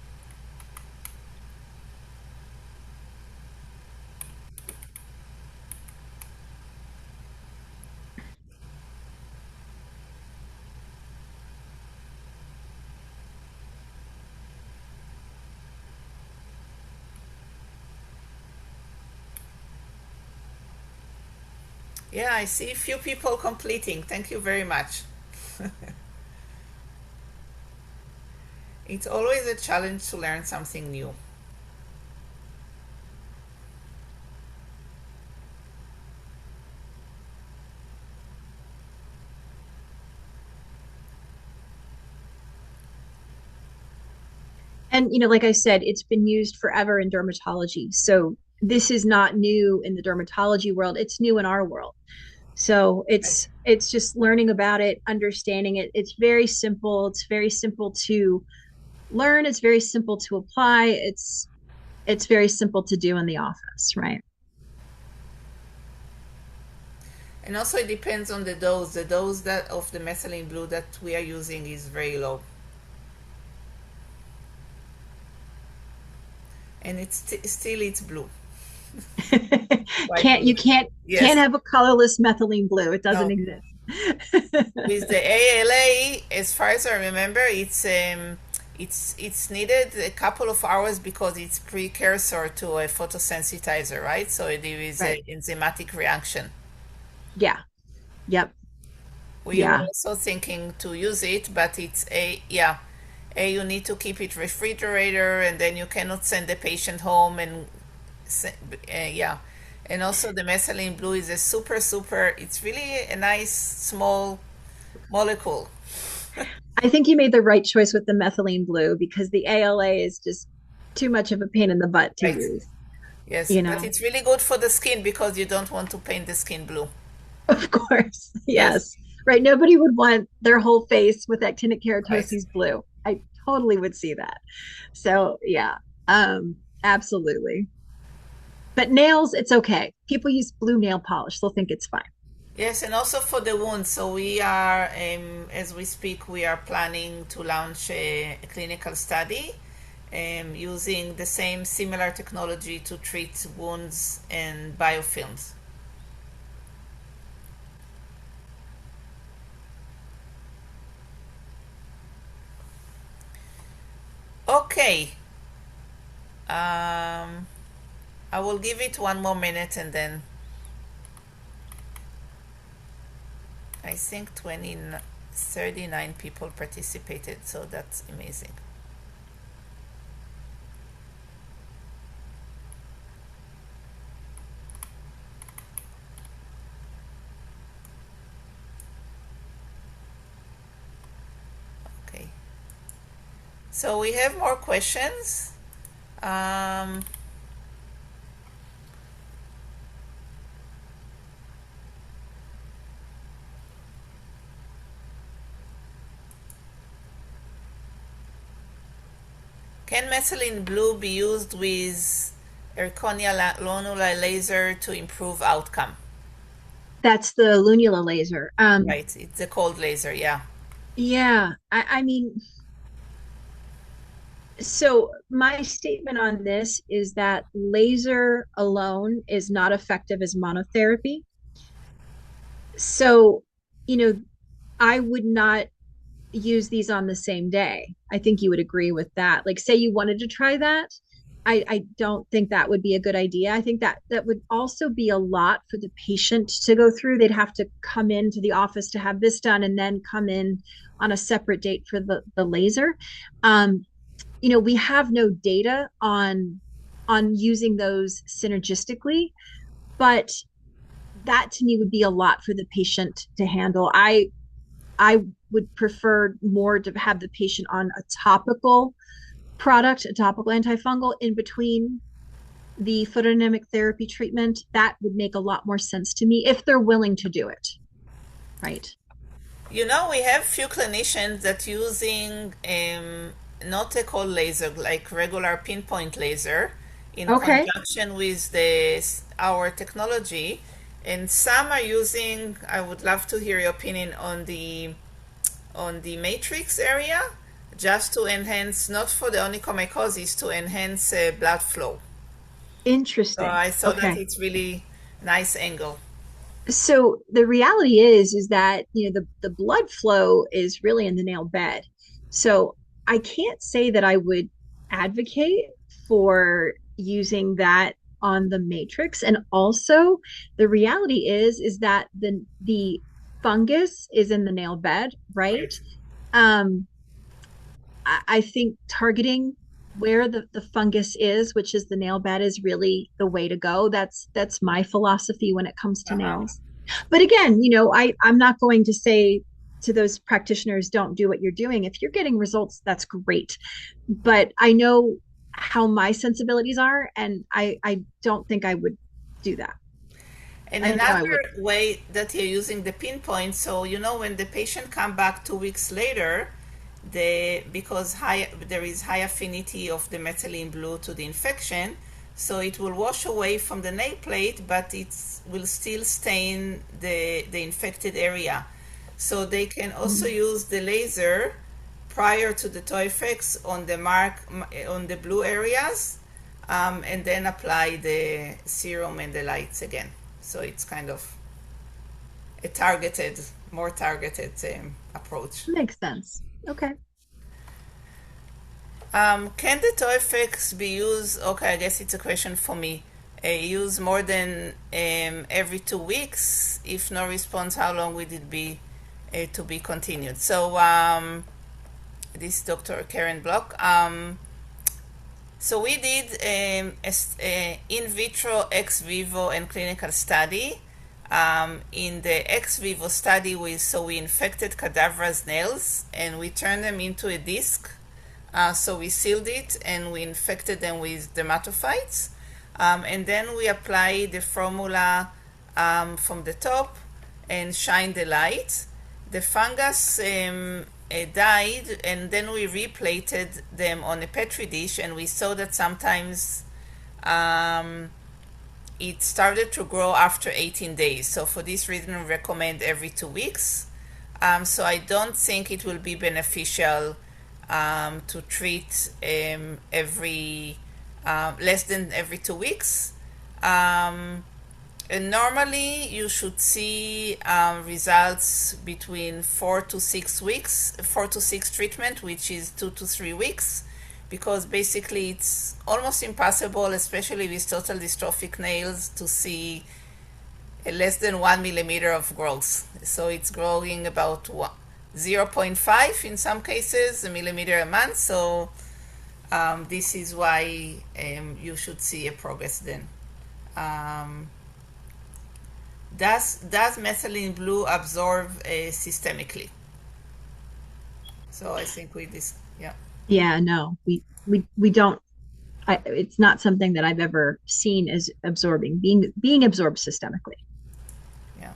Yeah, I see a few people completing. Thank you very much. It's always a challenge to learn something new. And like I said, it's been used forever in dermatology. So this is not new in the dermatology world. It's new in our world. So Right. it's just learning about it, understanding it. It's very simple. It's very simple to learn. It's very simple to apply. It's very simple to do in the office, right? And also it depends on the dose. The dose that of the methylene blue that we are using is very low. And still it's blue. Quite can't blue. you can't Yes. can't have a colorless methylene blue. It doesn't No. exist. With the ALA, as far as I remember, it's It's needed a couple of hours because it's precursor to a photosensitizer, right? So there is Right. a enzymatic reaction. Yeah. Yep. We were Yeah. also thinking to use it, but it's a, yeah, a, you need to keep it refrigerator, and then you cannot send the patient home and yeah. And also the methylene blue is a super, it's really a nice small molecule. I think you made the right choice with the methylene blue because the ALA is just too much of a pain in the butt to Right. use, Yes, you but know. it's really good for the skin because you don't want to paint the skin blue. Of course. Yes, Yes. Right. Nobody would want their whole face with actinic right. keratosis blue. I totally would see that. So, yeah. Absolutely. But nails, it's okay. People use blue nail polish. They'll think it's fine. Yes, and also for the wounds. So we are, as we speak, we are planning to launch a clinical study using the same similar technology to treat wounds and biofilms. Okay, I will give it one more minute and then I think 39 people participated, so that's amazing. Okay, so we have more questions. Um, can methylene blue be used with zirconia laser to improve outcome? That's the lunula laser. Right, it's a cold laser, yeah. Yeah. I mean, so my statement on this is that laser alone is not effective as monotherapy. So, you know, I would not use these on the same day. I think you would agree with that. Like, say you wanted to try that. I don't think that would be a good idea. I think that that would also be a lot for the patient to go through. They'd have to come into the office to have this done and then come in on a separate date for the laser. Um, we have no data on using those synergistically, but that to me would be a lot for the patient to handle. I would prefer more to have the patient on a topical product, a topical antifungal in between the photodynamic therapy treatment. That would make a lot more sense to me if they're willing to do it. Right. You know, we have few clinicians that using not a cold laser, like regular pinpoint laser, in Okay. conjunction with the our technology, and some are using. I would love to hear your opinion on the matrix area, just to enhance, not for the onychomycosis, to enhance blood flow. So Interesting. I thought that Okay. it's really nice angle. So the reality is that the blood flow is really in the nail bed. So I can't say that I would advocate for using that on the matrix. And also the reality is that the fungus is in the nail bed, right? Right. um I think targeting where the fungus is, which is the nail bed, is really the way to go. That's my philosophy when it comes to Uh-huh. nails. But again, I'm not going to say to those practitioners, don't do what you're doing. If you're getting results, that's great. But I know how my sensibilities are, and I don't think I would do that. And I know I another would. way that you're using the pinpoint, so you know when the patient come back 2 weeks later, because there is high affinity of the methylene blue to the infection, so it will wash away from the nail plate, but it will still stain the infected area. So they can also use the laser prior to the TOFX on the on the blue areas, and then apply the serum and the lights again. So it's kind of a more targeted approach. Makes sense. Okay. Can the toe effects be used? Okay, I guess it's a question for me. Use more than every 2 weeks. If no response, how long would it be to be continued? So this is Dr. Karen Block. So we did a in vitro, ex vivo, and clinical study. In the ex vivo study, we infected cadaverous nails and we turned them into a disc. So we sealed it and we infected them with dermatophytes. And then we applied the formula from the top and shined the light. The fungus died, and then we replated them on a petri dish, and we saw that sometimes it started to grow after 18 days. So for this reason, we recommend every 2 weeks. So I don't think it will be beneficial to treat every less than every 2 weeks. And normally, you should see results between 4 to 6 weeks, 4 to 6 treatment, which is 2 to 3 weeks, because basically it's almost impossible, especially with total dystrophic nails, to see less than 1 millimeter of growth. So it's growing about 0.5 in some cases, a millimeter a month. So this is why you should see a progress then. Does methylene blue absorb systemically? So I think yeah. Yeah, no, we don't. It's not something that I've ever seen as absorbing, being absorbed systemically. Yeah.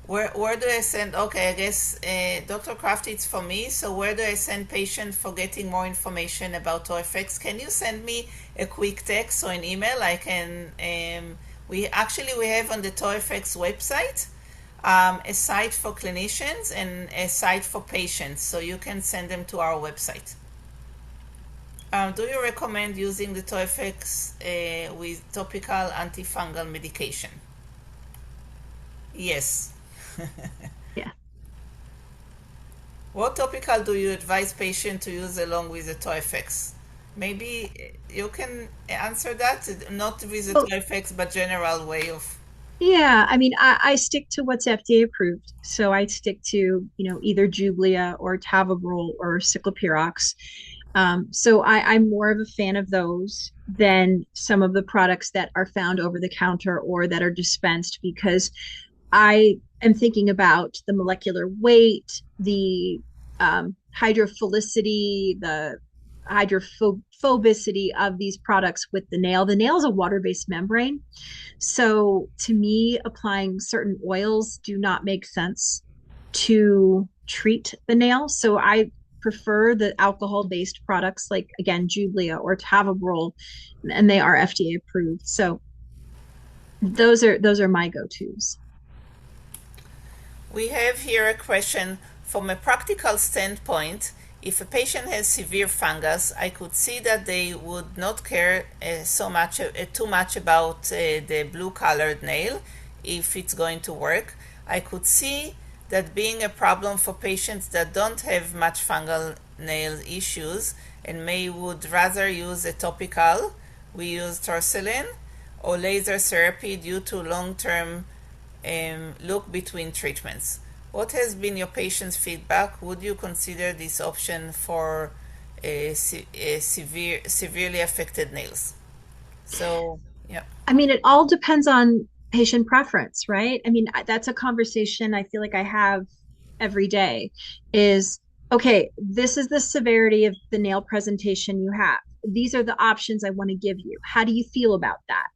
Where do I send? Okay, I guess Dr. Kraft, it's for me. So where do I send patient for getting more information about toe effects? Can you send me a quick text or an email? I can. We have on the toe effects website a site for clinicians and a site for patients, so you can send them to our website. Do you recommend using the toe effects with topical antifungal medication? Yes. Yeah. What topical do you advise patient to use along with the toe effects? Maybe you can answer that, not with the Well, toe effects, but general way of. yeah, I mean, I stick to what's FDA approved. So I stick to, either Jublia or Tavabrol or Ciclopirox. So I'm more of a fan of those than some of the products that are found over the counter or that are dispensed, because I am thinking about the molecular weight, the hydrophilicity, the hydrophobicity of these products with the nail. The nail is a water-based membrane. So to me, applying certain oils do not make sense to treat the nail. So I prefer the alcohol-based products like, again, Jublia or Tavabrol, and they are FDA approved. So those are my go-tos. We have here a question from a practical standpoint. If a patient has severe fungus, I could see that they would not care too much about the blue colored nail if it's going to work. I could see that being a problem for patients that don't have much fungal nail issues and would rather use a topical. We use Torcelin or laser therapy due to long-term look between treatments. What has been your patient's feedback? Would you consider this option for severely affected nails? So, yeah. I mean, it all depends on patient preference, right? I mean, that's a conversation I feel like I have every day is, okay, this is the severity of the nail presentation you have. These are the options I want to give you. How do you feel about that?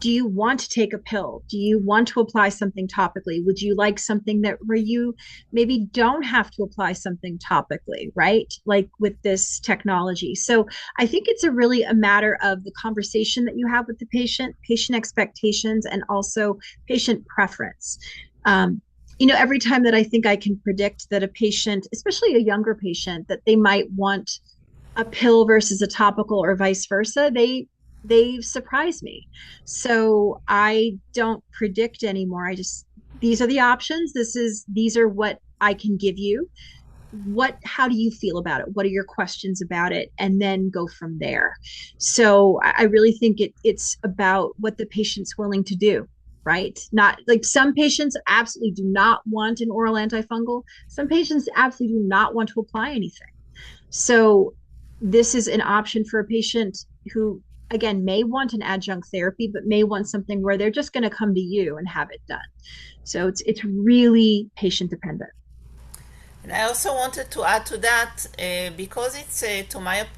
Do you want to take a pill? Do you want to apply something topically? Would you like something where you maybe don't have to apply something topically, right? Like with this technology. So I think it's really a matter of the conversation that you have with the patient expectations, and also patient preference. Every time that I think I can predict that a patient, especially a younger patient, that they might want a pill versus a topical or vice versa, they surprise me. So I don't predict anymore. I just these are the options. These are what I can give you. How do you feel about it? What are your questions about it? And then go from there. So I really think it's about what the patient's willing to do, right? Not like some patients absolutely do not want an oral antifungal. Some patients absolutely do not want to apply anything. So this is an option for a patient who, again, may want an adjunct therapy, but may want something where they're just going to come to you and have it done. So it's really patient dependent. And I also wanted to add to that because it's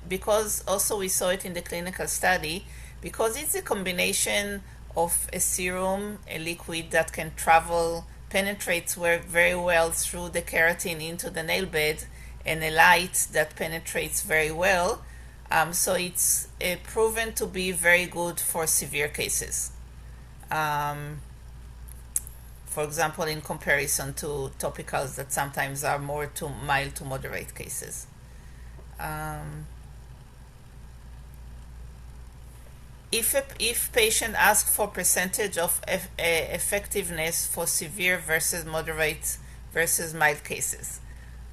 because also we saw it in the clinical study, because it's a combination of a serum, a liquid that can travel, penetrates very well through the keratin into the nail bed, and a light that penetrates very well. So it's proven to be very good for severe cases. Um, for example, in comparison to topicals that sometimes are more to mild to moderate cases. Um, if patient asks for percentage of effectiveness for severe versus moderate versus mild cases,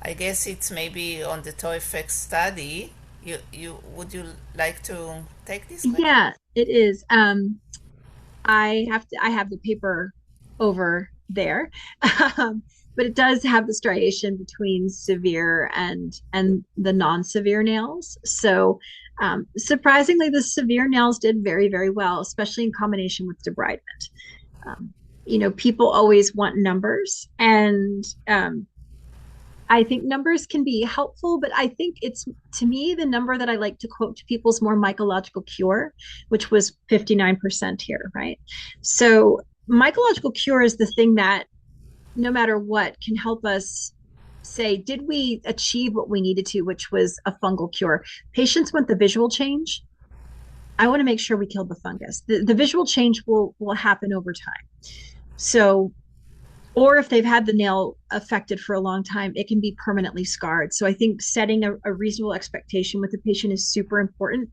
I guess it's maybe on the toe effect study. You would you like to take this question? Yeah, it is. I have the paper over there. Um, but it does have the striation between severe and the non-severe nails. So surprisingly, the severe nails did very, very well, especially in combination with debridement. Um, people always want numbers, and I think numbers can be helpful, but I think it's, to me, the number that I like to quote to people is more mycological cure, which was 59% here, right? So mycological cure is the thing that no matter what can help us say, did we achieve what we needed to, which was a fungal cure? Patients want the visual change. I want to make sure we killed the fungus. The visual change will happen over time. So or if they've had the nail affected for a long time, it can be permanently scarred. So I think setting a reasonable expectation with the patient is super important.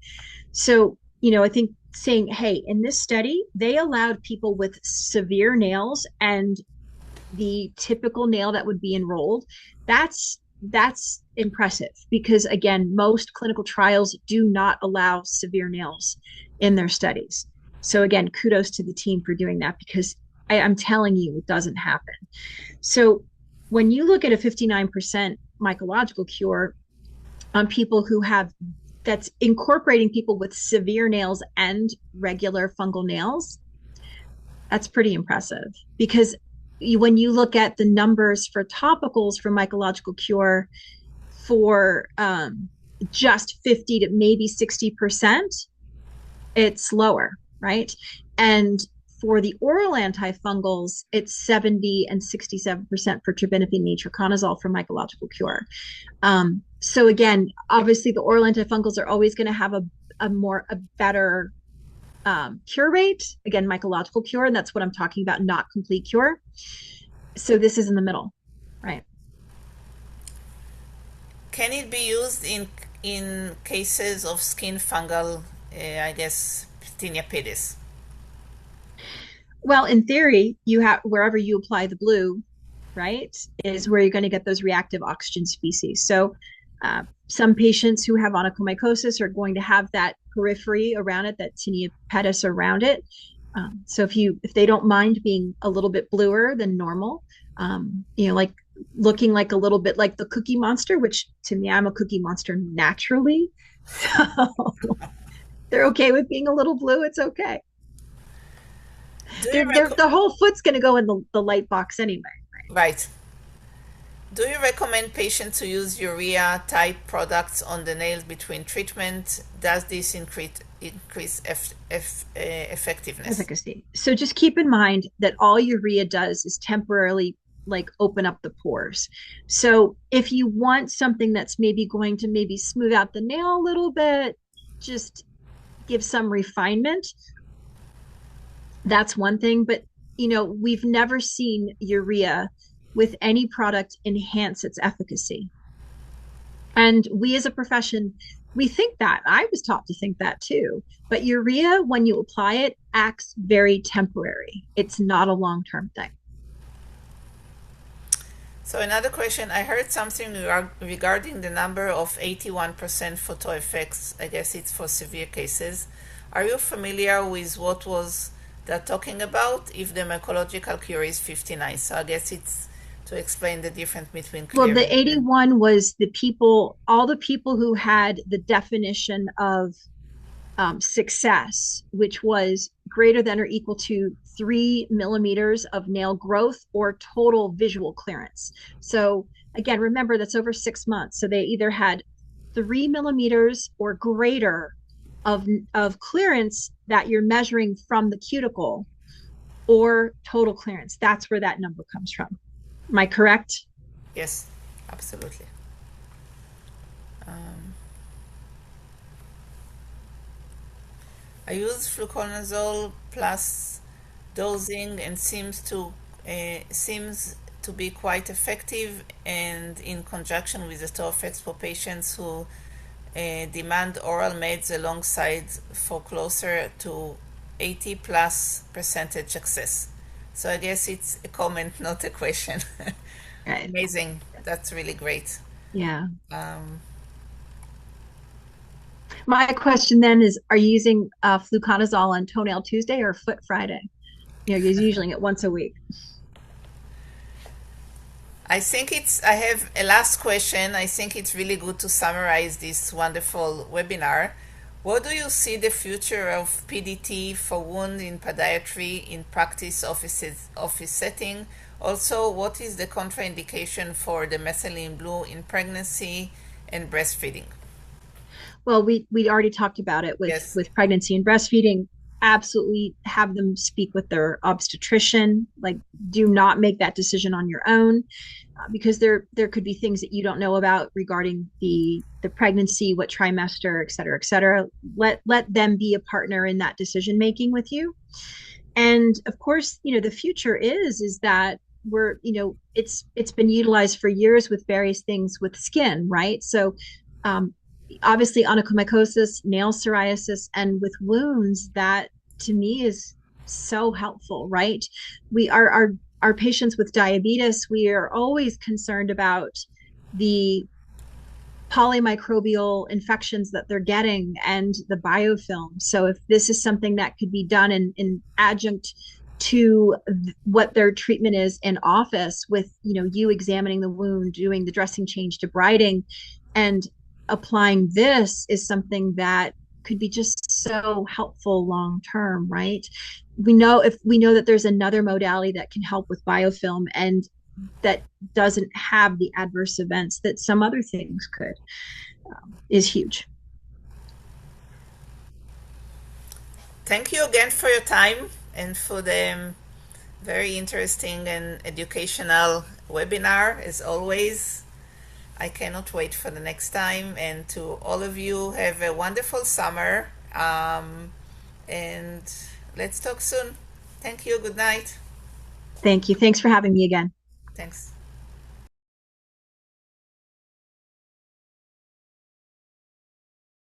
So, I think saying, hey, in this study, they allowed people with severe nails and the typical nail that would be enrolled. That's impressive because again, most clinical trials do not allow severe nails in their studies. So again, kudos to the team for doing that because I'm telling you, it doesn't happen. So when you look at a 59% mycological cure on people who have, that's incorporating people with severe nails and regular fungal nails, that's pretty impressive because when you look at the numbers for topicals for mycological cure for just 50 to maybe 60%, it's lower, right? And for the oral antifungals, it's 70 and 67% for terbinafine nitroconazole for mycological cure. So again, obviously the oral antifungals are always going to have a better cure rate. Again, mycological cure, and that's what I'm talking about, not complete cure. So this is in the middle, right? Can it be used in cases of skin fungal, I guess, tinea pedis? Well, in theory, you have wherever you apply the blue, right, is where you're going to get those reactive oxygen species. So some patients who have onychomycosis are going to have that periphery around it, that tinea pedis around it. So if they don't mind being a little bit bluer than normal, like looking like a little bit like the Cookie Monster, which to me, I'm a Cookie Monster naturally. So they're okay with being a little blue. It's okay. Do you The whole foot's going to go in the light box anyway. right? Do you recommend patients to use urea type products on the nails between treatment? Does this increase effectiveness? Efficacy. So just keep in mind that all urea does is temporarily like open up the pores. So if you want something that's maybe going to maybe smooth out the nail a little bit, just give some refinement. That's one thing. But we've never seen urea with any product enhance its efficacy. And we as a profession, we think that. I was taught to think that too. But urea, when you apply it, acts very temporary. It's not a long-term thing. So another question, I heard something regarding the number of 81% photo effects. I guess it's for severe cases. Are you familiar with what was that talking about if the mycological cure is 59? So I guess it's to explain the difference between Well, the clearance and 81 was the people, all the people who had the definition of success, which was greater than or equal to 3 millimeters of nail growth or total visual clearance. So, again, remember that's over 6 months. So they either had 3 millimeters or greater of clearance that you're measuring from the cuticle or total clearance. That's where that number comes from. Am I correct? yes, absolutely. Um, I use fluconazole plus dosing and seems to be quite effective and in conjunction with the Torfex for patients who demand oral meds alongside for closer to 80 plus percentage success. So I guess it's a comment, not a question. Right. Amazing. That's really great. Yeah. Um, My question then is, are you using fluconazole on Toenail Tuesday or Foot Friday? You know, you're using it once a week. I have a last question. I think it's really good to summarize this wonderful webinar. What do you see the future of PDT for wound in podiatry in practice office setting? Also, what is the contraindication for the methylene blue in pregnancy and breastfeeding? Well, we already talked about it with Yes. pregnancy and breastfeeding. Absolutely have them speak with their obstetrician. Like, do not make that decision on your own, because there could be things that you don't know about regarding the pregnancy, what trimester, et cetera, et cetera. Let them be a partner in that decision making with you. And of course, the future is that we're, it's been utilized for years with various things with skin, right? So um, obviously onychomycosis, nail psoriasis, and with wounds, that to me is so helpful, right? We are our patients with diabetes, we are always concerned about the polymicrobial infections that they're getting and the biofilm. So if this is something that could be done in adjunct to what their treatment is in office with, you examining the wound, doing the dressing change, debriding, and applying this is something that could be just so helpful long term, right? We know that there's another modality that can help with biofilm and that doesn't have the adverse events that some other things could, is huge. Thank you again for your time and for the very interesting and educational webinar as always. I cannot wait for the next time. And to all of you, have a wonderful summer. And let's talk soon. Thank you. Good night. Thank you. Thanks for having me again. Thanks.